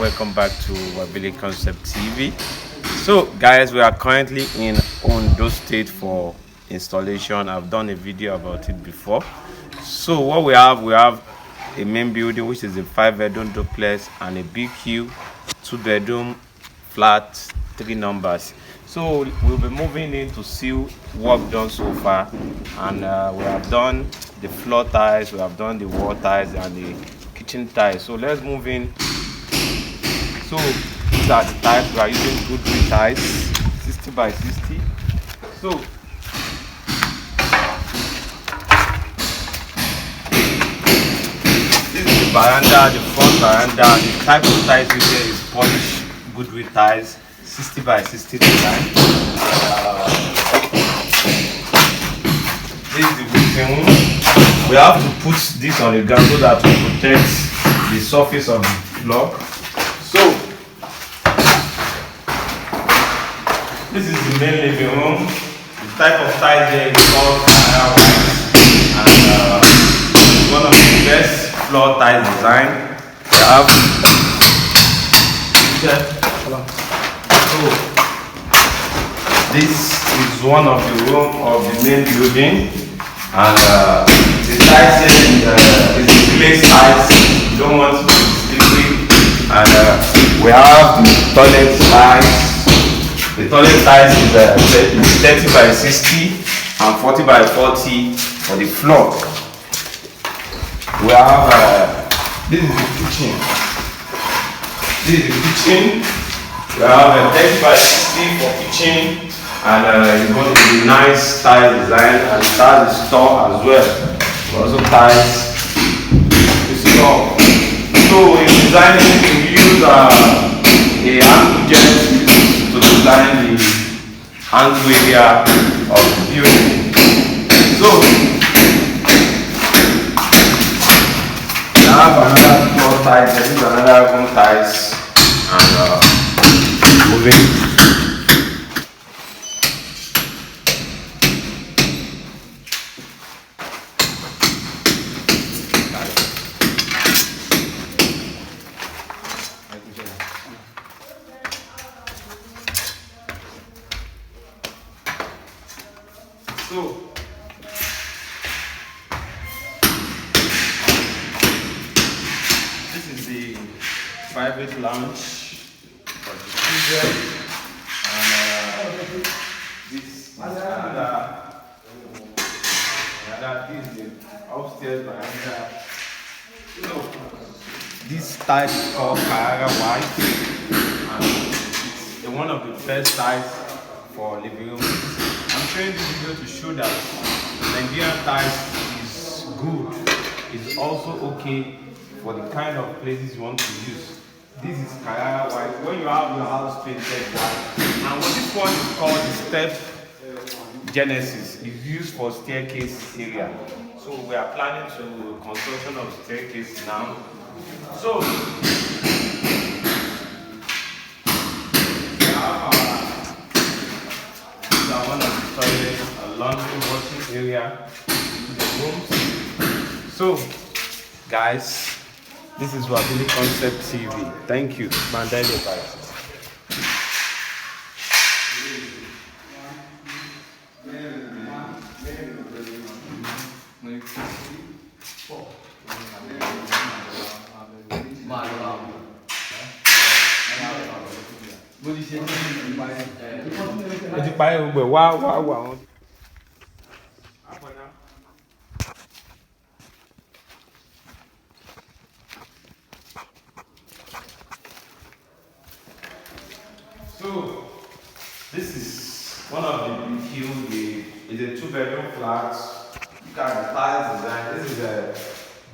welcome back to Wabili Concept TV. So guys, we are currently in Ondo State for installation. I've done a video about it before. So what we have a main building, which is a 5-bedroom duplex, and a BQ 2-bedroom flat, 3 numbers. So we'll be moving in to see work done so far, and we have done the floor tiles, we have done the wall tiles and the kitchen tiles. So let's move in. So these are the tiles. We are using good green tiles, 60 by 60. So this is the veranda, the front veranda. The type of tiles we here is polished good green tiles, 60 by 60 design. This is the waiting room. We have to put this on the ground so that we protect the surface of the floor. So this is the main living room. The type of tile here is called fire white, and one of the best floor tile design. We have so this is one of the room of the main building, and the tiles here is the place tiles. You don't want to be slippery, and we have the toilet tiles. The toilet tiles is 30 by 60 and 40 by 40 for the floor. We have this is the kitchen. This is the kitchen. We have a 30 by 60 for kitchen, and it's going to be nice tile design, and it has a store as well. We also ties the store. So in designing, we use a angle jet to design the angle area of the building. So we have another floor tiles. This is another room tiles, and moving. So this is the private lounge for the children, and this is another this is the upstairs veranda. So this tile is called Carrara White, and it's one of the best tiles for living room. I'm showing this video to show that Nigerian tiles is good. It's also okay for the kind of places you want to use. This is Carrara White. When you have your house painted white, and what this one is called the step genesis, is used for staircase area. So we are planning to construction of staircase now. So we have one of the toilets, a laundry washing area, the rooms. So guys, this is Wabili Concept TV. Thank you. Mandela, guys. So this is one of the BQ. It's a 2-bedroom flat. Look at the tiles design. This is a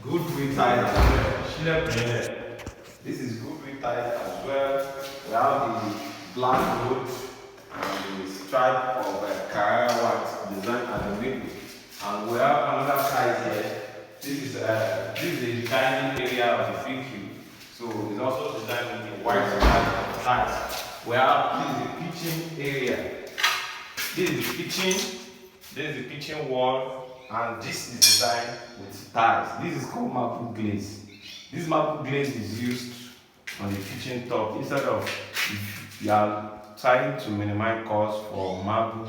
good green tile as well. This is good green tile as well. We have the black wood and the stripe of Carrara White design at the middle. And we have another side here. This is the dining area of the BQ. So it's also designed with the white tiles. We have this is the kitchen area. This is the kitchen. This is the kitchen wall, and this is designed with tiles. This is called marble glaze. This marble glaze is used on the kitchen top instead of if you are trying to minimize cost for marble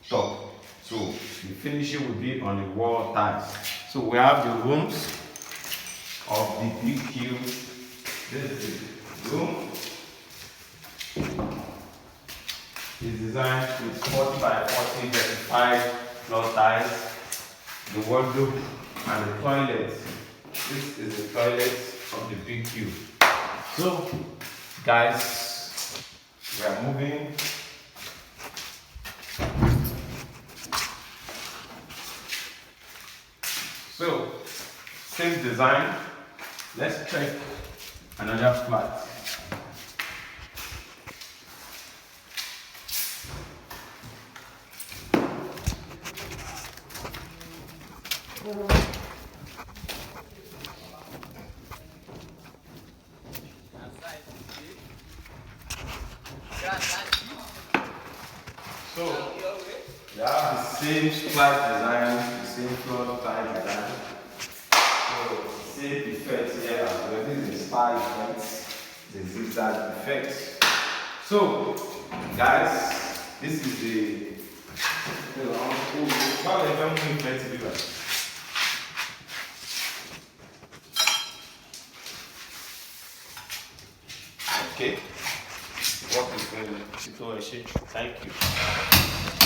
top. So the finishing will be on the wall tiles. So we have the rooms of the big cube. This is the room. It's designed with 40 by 40 verified floor tiles, the wardrobe and the toilet. This is the toilet of the big cube. So guys, we are moving. So same design. Let's check another flat. So we have the same flat design, the same floor tile design. So same effects here as well. This is the star effects, the zigzag effects. So guys, this is the okay. What is going on? Thank you.